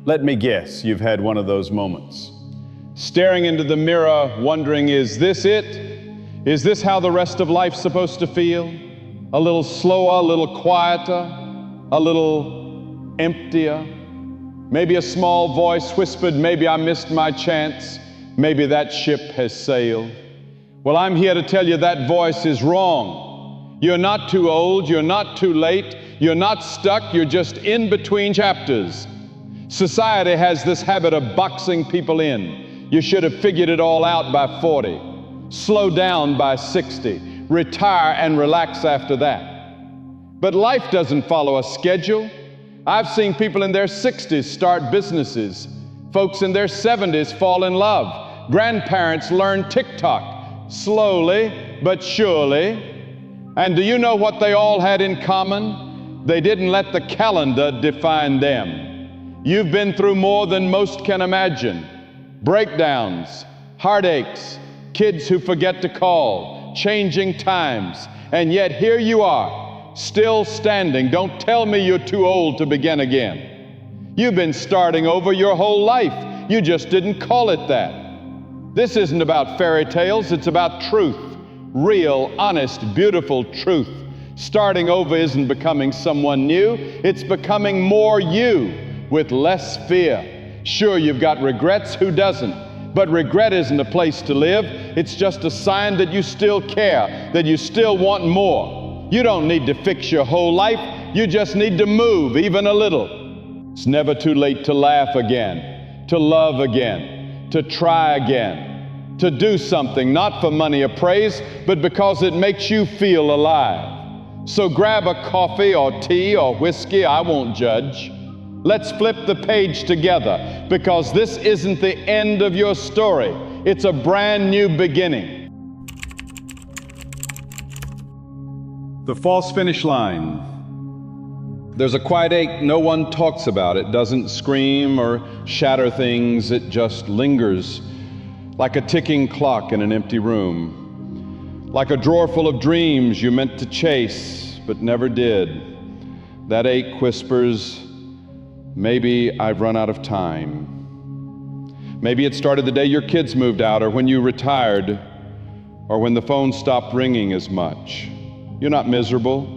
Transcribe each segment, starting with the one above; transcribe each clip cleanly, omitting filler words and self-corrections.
Let me guess, you've had one of those moments. Staring into the mirror, wondering, is this it? Is this how the rest of life's supposed to feel? A little slower, a little quieter, a little emptier. Maybe a small voice whispered, maybe I missed my chance. Maybe that ship has sailed. Well, I'm here to tell you that voice is wrong. You're not too old, you're not too late, you're not stuck, you're just in between chapters. Society has this habit of boxing people in. You should have figured it all out by 40. Slow down by 60. Retire and relax after that. But life doesn't follow a schedule. I've seen people in their 60s start businesses. Folks in their 70s fall in love. Grandparents learn TikTok, slowly but surely. And do you know what they all had in common? They didn't let the calendar define them. You've been through more than most can imagine. Breakdowns, heartaches, kids who forget to call, changing times, and yet here you are, still standing. Don't tell me you're too old to begin again. You've been starting over your whole life. You just didn't call it that. This isn't about fairy tales, it's about truth. Real, honest, beautiful truth. Starting over isn't becoming someone new, it's becoming more you with less fear. Sure, you've got regrets, who doesn't? But regret isn't a place to live. It's just a sign that you still care, that you still want more. You don't need to fix your whole life, you just need to move even a little. It's never too late to laugh again, to love again, to try again, to do something, not for money or praise, but because it makes you feel alive. So grab a coffee or tea or whiskey, I won't judge. Let's flip the page together, because this isn't the end of your story. It's a brand new beginning. The false finish line. There's a quiet ache, no one talks about it, doesn't scream or shatter things, it just lingers like a ticking clock in an empty room, like a drawer full of dreams you meant to chase but never did. That ache whispers, maybe I've run out of time. Maybe it started the day your kids moved out, or when you retired, or when the phone stopped ringing as much. You're not miserable.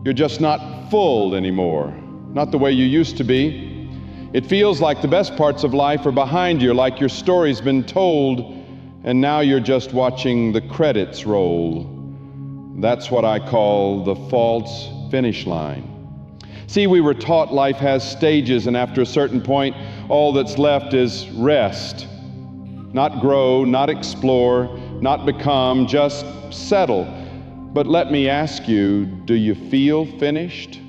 You're just not full anymore, not the way you used to be. It feels like the best parts of life are behind you, like your story's been told, and now you're just watching the credits roll. That's what I call the false finish line. See, we were taught life has stages, and after a certain point, all that's left is rest. Not grow, not explore, not become, just settle. But let me ask you, do you feel finished?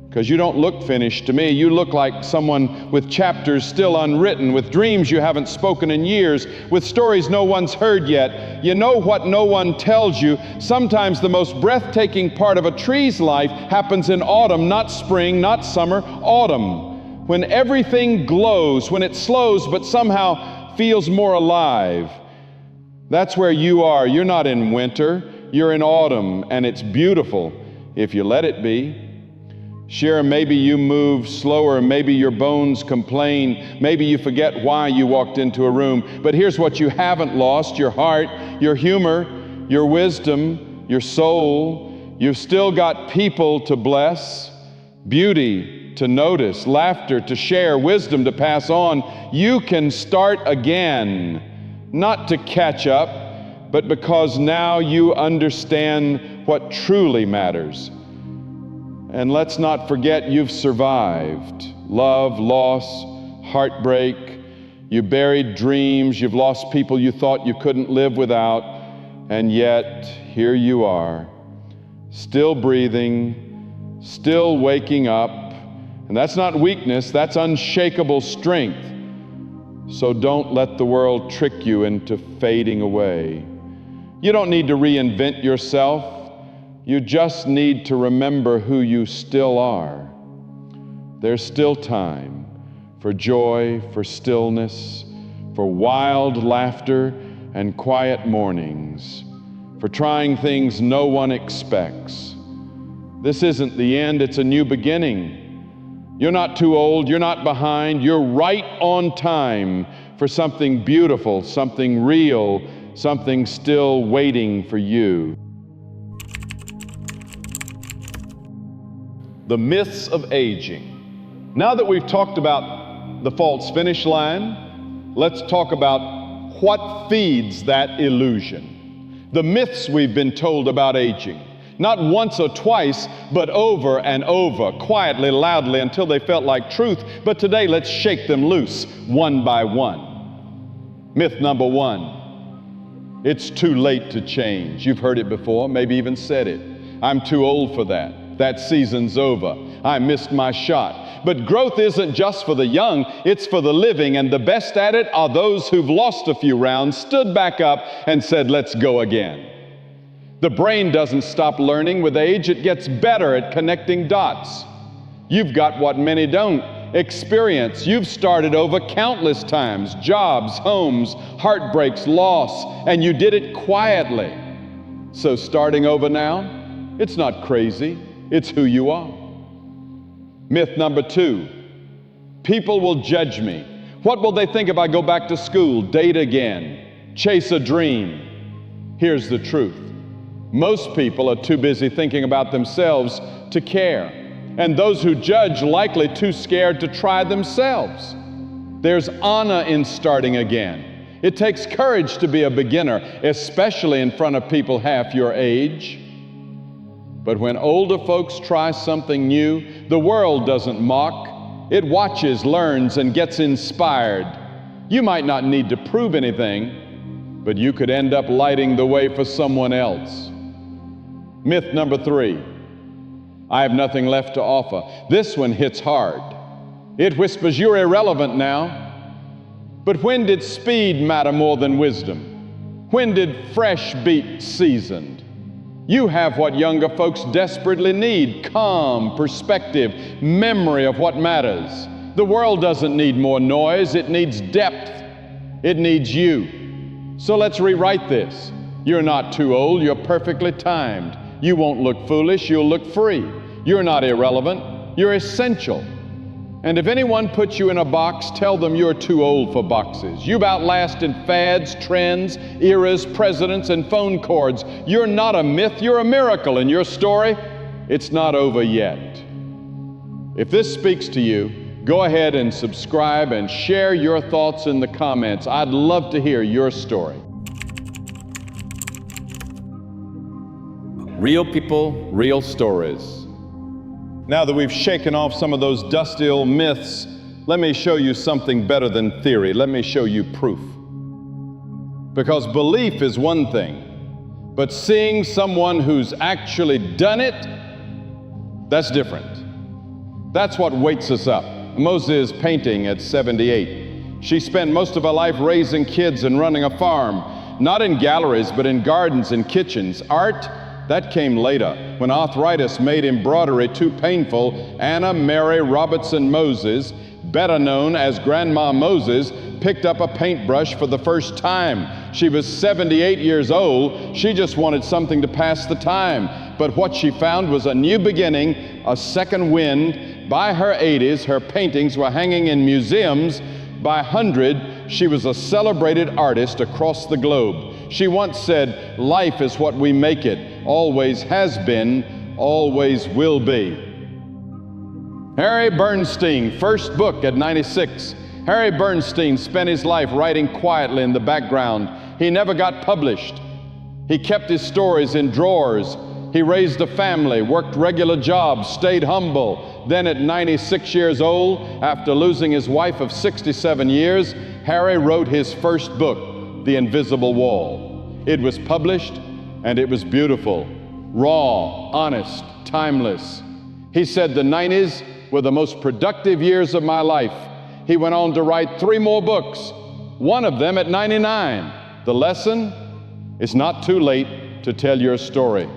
Because you don't look finished to me. You look like someone with chapters still unwritten, with dreams you haven't spoken in years, with stories no one's heard yet. You know what no one tells you. Sometimes the most breathtaking part of a tree's life happens in autumn, not spring, not summer, autumn. When everything glows, when it slows but somehow feels more alive. That's where you are. You're not in winter, you're in autumn, and it's beautiful if you let it be. Sure, maybe you move slower, maybe your bones complain, maybe you forget why you walked into a room, but here's what you haven't lost: your heart, your humor, your wisdom, your soul. You've still got people to bless, beauty to notice, laughter to share, wisdom to pass on. You can start again, not to catch up, but because now you understand what truly matters. And let's not forget, you've survived love, loss, heartbreak. You buried dreams. You've lost people you thought you couldn't live without. And yet, here you are, still breathing, still waking up. And that's not weakness, that's unshakable strength. So don't let the world trick you into fading away. You don't need to reinvent yourself. You just need to remember who you still are. There's still time for joy, for stillness, for wild laughter and quiet mornings, for trying things no one expects. This isn't the end, it's a new beginning. You're not too old, you're not behind, you're right on time for something beautiful, something real, something still waiting for you. The myths of aging. Now that we've talked about the false finish line, let's talk about what feeds that illusion. The myths we've been told about aging. Not once or twice, but over and over, quietly, loudly, until they felt like truth. But today, let's shake them loose, one by one. Myth number one: it's too late to change. You've heard it before, maybe even said it. I'm too old for that. That season's over. I missed my shot. But growth isn't just for the young, it's for the living, and the best at it are those who've lost a few rounds, stood back up, and said, let's go again. The brain doesn't stop learning with age, it gets better at connecting dots. You've got what many don't: experience. You've started over countless times, jobs, homes, heartbreaks, loss, and you did it quietly. So starting over now, it's not crazy, it's who you are. Myth number two: people will judge me. What will they think if I go back to school, date again, chase a dream? Here's the truth. Most people are too busy thinking about themselves to care, and those who judge likely too scared to try themselves. There's honor in starting again. It takes courage to be a beginner, especially in front of people half your age. But when older folks try something new, the world doesn't mock. It watches, learns, and gets inspired. You might not need to prove anything, but you could end up lighting the way for someone else. Myth number three: I have nothing left to offer. This one hits hard. It whispers you're irrelevant now. But when did speed matter more than wisdom? When did fresh beat seasoned? You have what younger folks desperately need: calm, perspective, memory of what matters. The world doesn't need more noise, it needs depth. It needs you. So let's rewrite this. You're not too old, you're perfectly timed. You won't look foolish, you'll look free. You're not irrelevant, you're essential. And if anyone puts you in a box, tell them you're too old for boxes. You've outlasted fads, trends, eras, presidents, and phone cords. You're not a myth, you're a miracle, and your story, it's not over yet. If this speaks to you, go ahead and subscribe and share your thoughts in the comments. I'd love to hear your story. Real people, real stories. Now that we've shaken off some of those dusty old myths, let me show you something better than theory. Let me show you proof. Because belief is one thing, but seeing someone who's actually done it, that's different. That's what wakes us up. Moses is painting at 78. She spent most of her life raising kids and running a farm, not in galleries, but in gardens and kitchens. Art, that came later, when arthritis made embroidery too painful. Anna Mary Robertson Moses, better known as Grandma Moses, picked up a paintbrush for the first time. She was 78 years old. She just wanted something to pass the time. But what she found was a new beginning, a second wind. By her 80s, her paintings were hanging in museums. By 100, she was a celebrated artist across the globe. She once said, "Life is what we make it, always has been, always will be." Harry Bernstein, first book at 96. Harry Bernstein spent his life writing quietly in the background. He never got published. He kept his stories in drawers. He raised a family, worked regular jobs, stayed humble. Then at 96 years old, after losing his wife of 67 years, Harry wrote his first book, The Invisible Wall. It was published, and it was beautiful, raw, honest, timeless. He said the 90s were the most productive years of my life. He went on to write 3 more books, one of them at 99. The lesson? It's not too late to tell your story.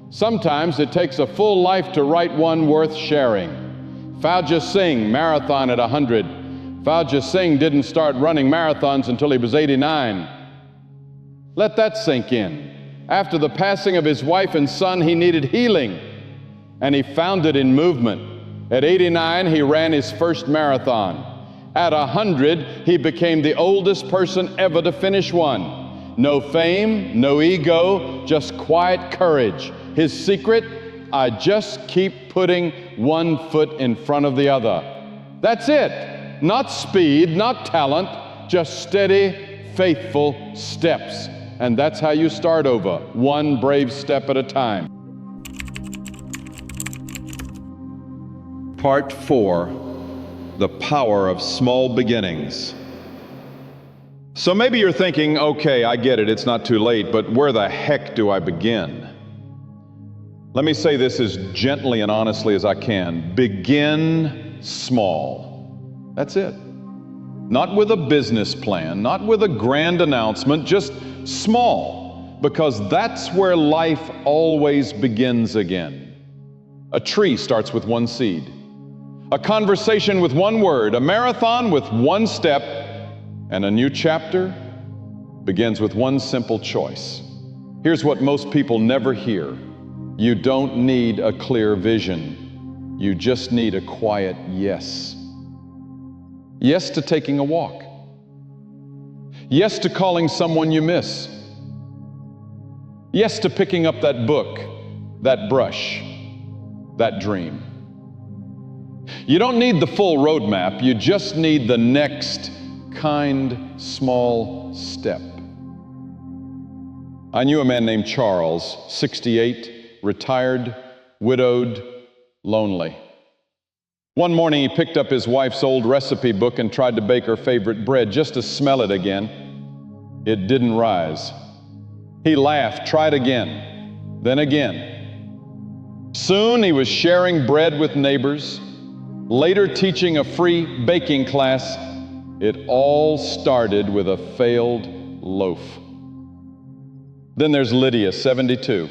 Sometimes it takes a full life to write one worth sharing. Fauja Singh, marathon at 100. Fauja Singh didn't start running marathons until he was 89. Let that sink in. After the passing of his wife and son, he needed healing, and he found it in movement. At 89, he ran his first marathon. At 100, he became the oldest person ever to finish one. No fame, no ego, just quiet courage. His secret, I just keep putting one foot in front of the other. That's it. Not speed, not talent, just steady, faithful steps. And that's how you start over, one brave step at a time. Part 4. The power of small beginnings. So maybe you're thinking, okay, I get it, it's not too late, but where the heck do I begin? Let me say this as gently and honestly as I can. Begin small. That's it. Not with a business plan, not with a grand announcement, just small, because that's where life always begins again. A tree starts with one seed. A conversation with one word, a marathon with one step, and a new chapter begins with one simple choice. Here's what most people never hear. You don't need a clear vision. You just need a quiet yes. Yes to taking a walk. Yes to calling someone you miss. Yes to picking up that book, that brush, that dream. You don't need the full roadmap, you just need the next kind, small step. I knew a man named Charles, 68, retired, widowed, lonely. One morning he picked up his wife's old recipe book and tried to bake her favorite bread just to smell it again. It didn't rise. He laughed, tried again, then again. Soon he was sharing bread with neighbors, later teaching a free baking class. It all started with a failed loaf. Then there's Lydia, 72.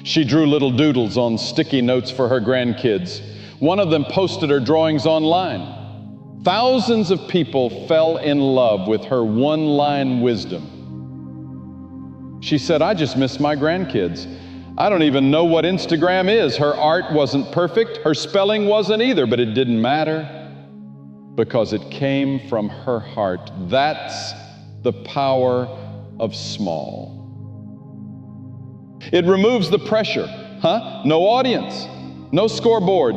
She drew little doodles on sticky notes for her grandkids. One of them posted her drawings online. Thousands of people fell in love with her one-line wisdom. She said, I just miss my grandkids. I don't even know what Instagram is. Her art wasn't perfect, her spelling wasn't either, but it didn't matter because it came from her heart. That's the power of small. It removes the pressure, No audience, no scoreboard,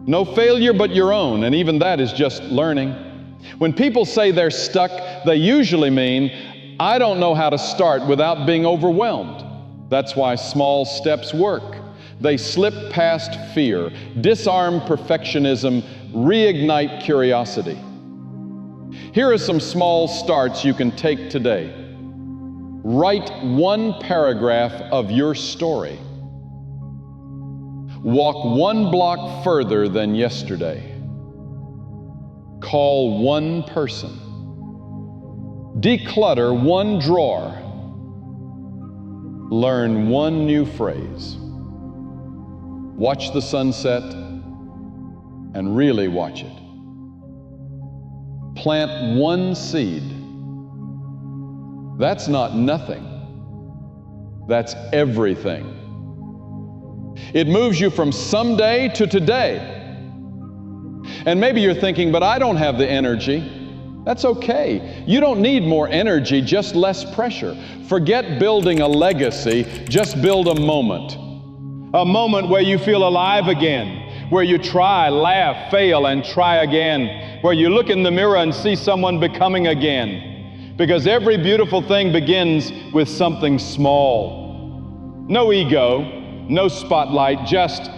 no failure but your own, and even that is just learning. When people say they're stuck, they usually mean, I don't know how to start without being overwhelmed. That's why small steps work. They slip past fear, disarm perfectionism, reignite curiosity. Here are some small starts you can take today. Write one paragraph of your story. Walk one block further than yesterday. Call one person. Declutter one drawer. Learn one new phrase. Watch the sunset and really watch it. Plant one seed. That's not nothing. That's everything. It moves you from someday to today. And maybe you're thinking, but I don't have the energy. That's okay. You don't need more energy, just less pressure. Forget building a legacy, just build a moment. A moment where you feel alive again, where you try, laugh, fail, and try again, where you look in the mirror and see someone becoming again. Because every beautiful thing begins with something small. No ego, no spotlight, just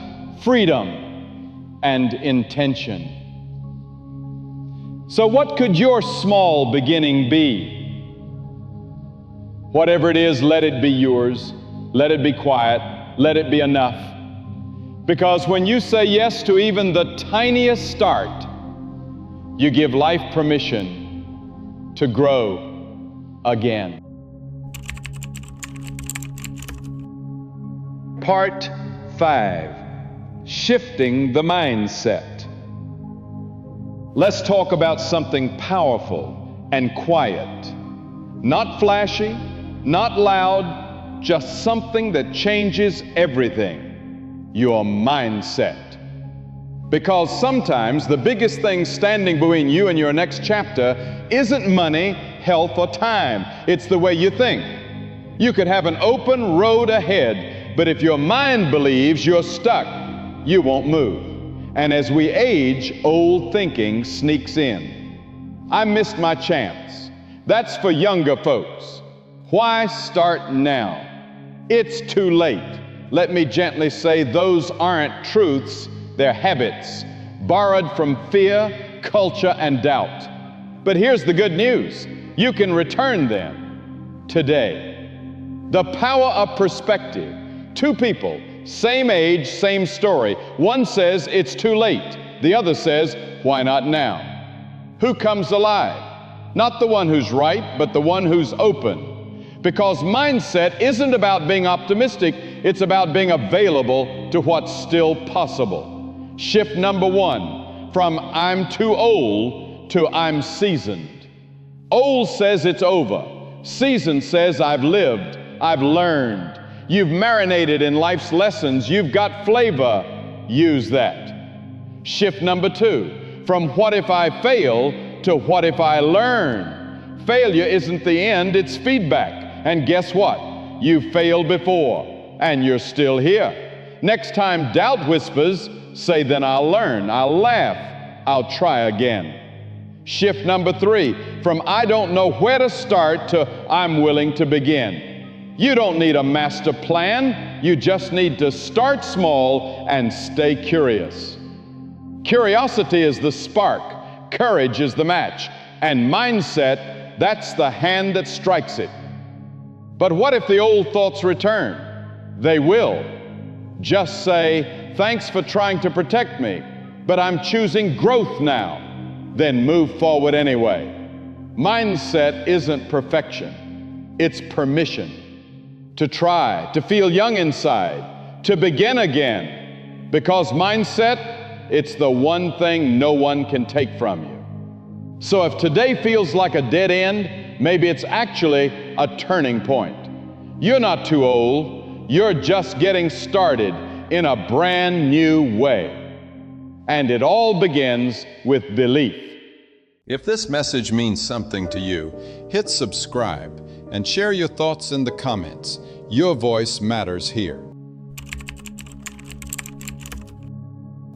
freedom and intention. So what could your small beginning be? Whatever it is, let it be yours. Let it be quiet. Let it be enough. Because when you say yes to even the tiniest start, you give life permission to grow again. Part 5, shifting the mindset. Let's talk about something powerful and quiet. Not flashy, not loud, just something that changes everything. your mindset. Because sometimes the biggest thing standing between you and your next chapter isn't money, health, or time. It's the way you think. You could have an open road ahead, but if your mind believes you're stuck, you won't move. And as we age, old thinking sneaks in. I missed my chance. That's for younger folks. Why start now? It's too late. Let me gently say those aren't truths, they're habits, borrowed from fear, culture, and doubt. But here's the good news. You can return them today. The power of perspective. Two people, same age, same story. One says it's too late. The other says, why not now? Who comes alive? Not the one who's right, but the one who's open. Because mindset isn't about being optimistic, it's about being available to what's still possible. Shift number one, from I'm too old to I'm seasoned. Old says it's over. Seasoned says I've lived, I've learned. You've marinated in life's lessons. You've got flavor. Use that. Shift number two, from what if I fail to what if I learn. Failure isn't the end, it's feedback. And guess what? You failed before, and you're still here. Next time doubt whispers, say, then I'll learn, I'll laugh, I'll try again. Shift number three, from I don't know where to start to I'm willing to begin. You don't need a master plan, you just need to start small and stay curious. Curiosity is the spark, courage is the match, and mindset, that's the hand that strikes it. But what if the old thoughts return? They will. Just say, thanks for trying to protect me, but I'm choosing growth now. Then move forward anyway. Mindset isn't perfection. It's permission to try, to feel young inside, to begin again. Because mindset, it's the one thing no one can take from you. So if today feels like a dead end, maybe it's actually a turning point. You're not too old. You're just getting started in a brand new way. And it all begins with belief. If this message means something to you, hit subscribe and share your thoughts in the comments. Your voice matters here.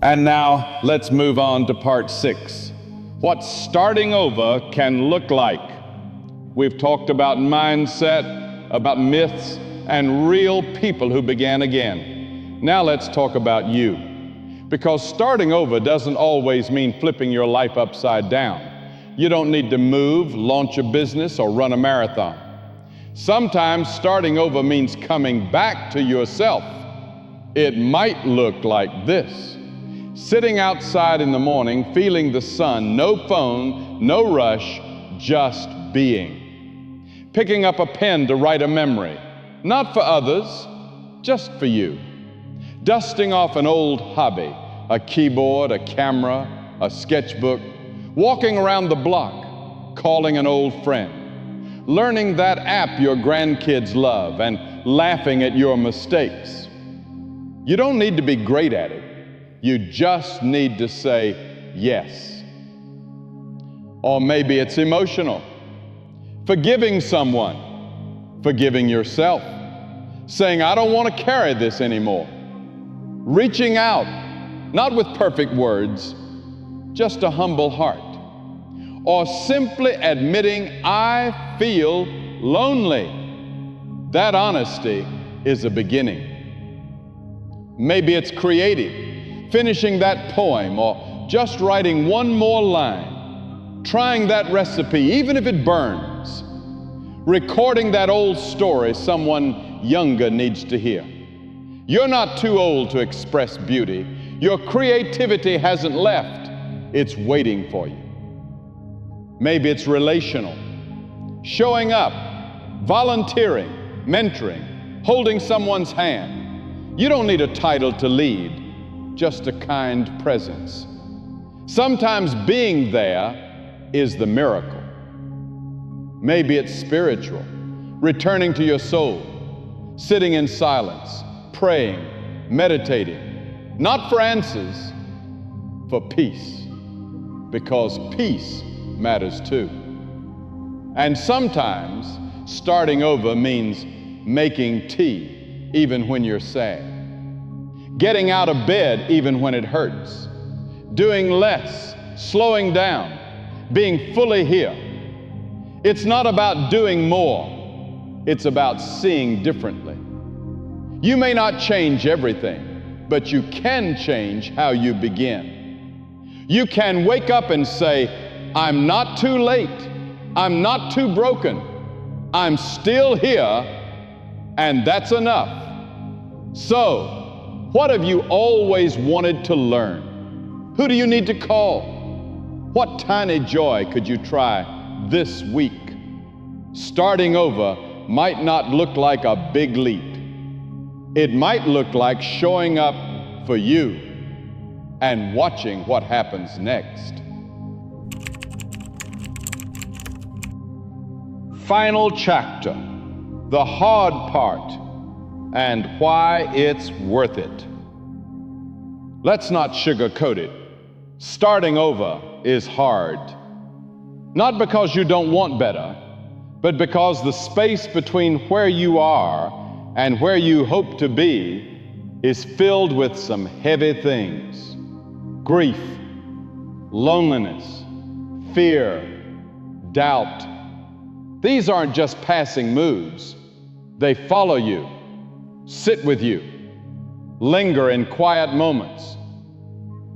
And now let's move on to part 6. What starting over can look like. We've talked about mindset, about myths, and real people who began again. Now let's talk about you. Because starting over doesn't always mean flipping your life upside down. You don't need to move, launch a business, or run a marathon. Sometimes starting over means coming back to yourself. It might look like this. Sitting outside in the morning, feeling the sun, no phone, no rush, just being. Picking up a pen to write a memory, not for others, just for you. Dusting off an old hobby, a keyboard, a camera, a sketchbook. Walking around the block, calling an old friend. Learning that app your grandkids love and laughing at your mistakes. You don't need to be great at it. You just need to say yes. Or maybe it's emotional. Forgiving someone, forgiving yourself, saying, I don't want to carry this anymore. Reaching out, not with perfect words, just a humble heart. Or simply admitting, I feel lonely. That honesty is a beginning. Maybe it's creative, finishing that poem, or just writing one more line, trying that recipe, even if it burns, recording that old story someone younger needs to hear. You're not too old to express beauty. Your creativity hasn't left. It's waiting for you. Maybe it's relational, showing up, volunteering, mentoring, holding someone's hand. You don't need a title to lead, just a kind presence. Sometimes being there is the miracle. Maybe it's spiritual, returning to your soul, sitting in silence, praying, meditating, not for answers, for peace, because peace matters too. And sometimes starting over means making tea even when you're sad, getting out of bed even when it hurts, doing less, slowing down, being fully here. It's not about doing more, it's about seeing differently. You may not change everything, but you can change how you begin. You can wake up and say, I'm not too late, I'm not too broken, I'm still here, and that's enough. So, what have you always wanted to learn? Who do you need to call? What tiny joy could you try this week? Starting over might not look like a big leap. It might look like showing up for you and watching what happens next. Final chapter, the hard part, and why it's worth it. Let's not sugarcoat it. Starting over is hard. Not because you don't want better, but because the space between where you are and where you hope to be is filled with some heavy things. Grief, loneliness, fear, doubt. These aren't just passing moods. They follow you, sit with you, linger in quiet moments.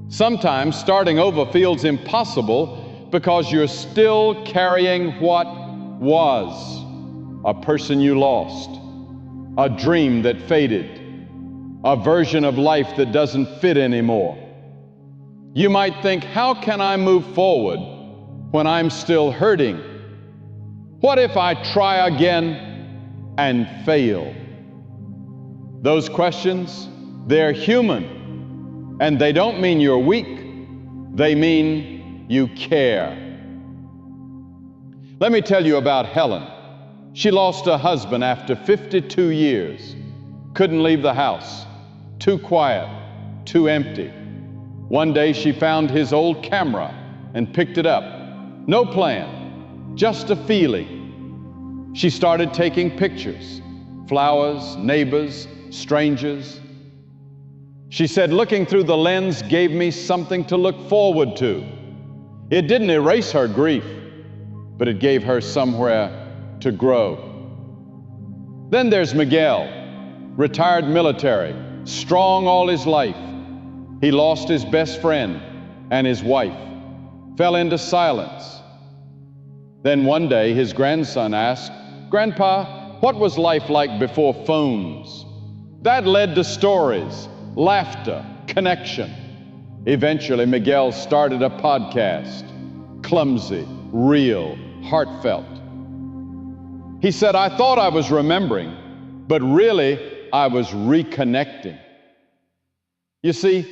Sometimes starting over feels impossible because you're still carrying what was, a person you lost, a dream that faded, a version of life that doesn't fit anymore. You might think, how can I move forward when I'm still hurting? What if I try again and fail? Those questions, they're human, and they don't mean you're weak. They mean you care. Let me tell you about Helen. She lost her husband after 52 years. Couldn't leave the house. Too quiet, too empty. One day she found his old camera and picked it up. No plan, just a feeling. She started taking pictures, flowers, neighbors, strangers. She said, looking through the lens gave me something to look forward to. It didn't erase her grief, but it gave her somewhere to grow. Then there's Miguel, retired military, strong all his life. He lost his best friend and his wife, fell into silence. Then one day his grandson asked, "Grandpa, what was life like before phones?" That led to stories, laughter, connection. Eventually Miguel started a podcast, clumsy, real, heartfelt. He said, I thought I was remembering, but really I was reconnecting. You see,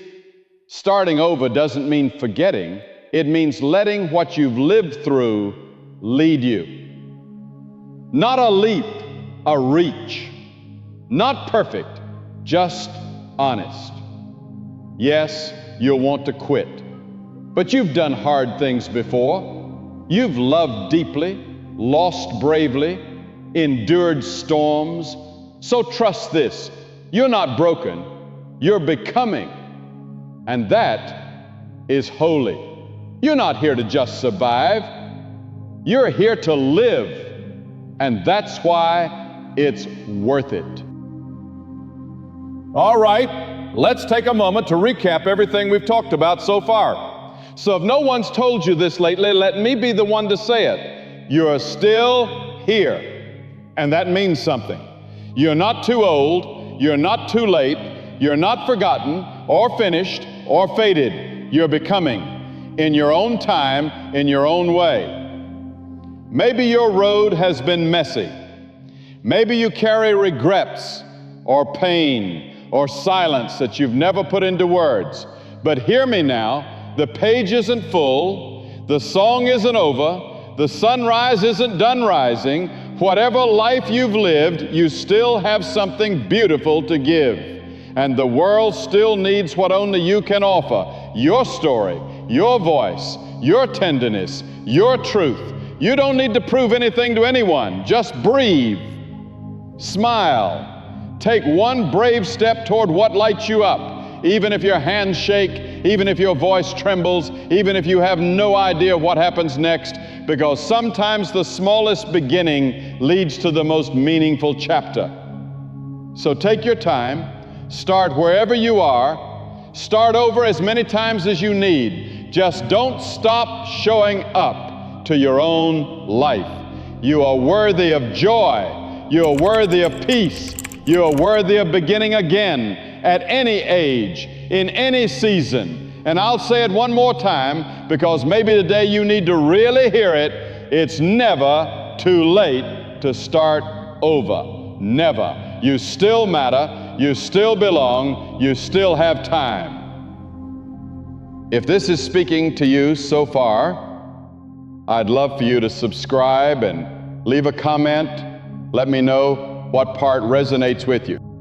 starting over doesn't mean forgetting. It means letting what you've lived through lead you. Not a leap, a reach. Not perfect, just honest. Yes, you'll want to quit, but you've done hard things before. You've loved deeply, lost bravely, endured storms. So trust this, you're not broken, you're becoming, and that is holy. You're not here to just survive, you're here to live, and that's why it's worth it. All right, let's take a moment to recap everything we've talked about so far. So if no one's told you this lately, let me be the one to say it. You're still here. And that means something. You're not too old, you're not too late, you're not forgotten or finished or faded. You're becoming in your own time, in your own way. Maybe your road has been messy. Maybe you carry regrets or pain or silence that you've never put into words. But hear me now, the page isn't full, the song isn't over, the sunrise isn't done rising. Whatever life you've lived, you still have something beautiful to give. And the world still needs what only you can offer. Your story, your voice, your tenderness, your truth. You don't need to prove anything to anyone. Just breathe, smile, take one brave step toward what lights you up, even if your hands shake, even if your voice trembles, even if you have no idea what happens next, because sometimes the smallest beginning leads to the most meaningful chapter. So take your time. Start wherever you are. Start over as many times as you need. Just don't stop showing up to your own life. You are worthy of joy. You are worthy of peace. You are worthy of beginning again at any age, in any season. And I'll say it one more time because maybe today you need to really hear it. It's never too late to start over. Never. You still matter. You still belong. You still have time. If this is speaking to you so far, I'd love for you to subscribe and leave a comment. Let me know what part resonates with you.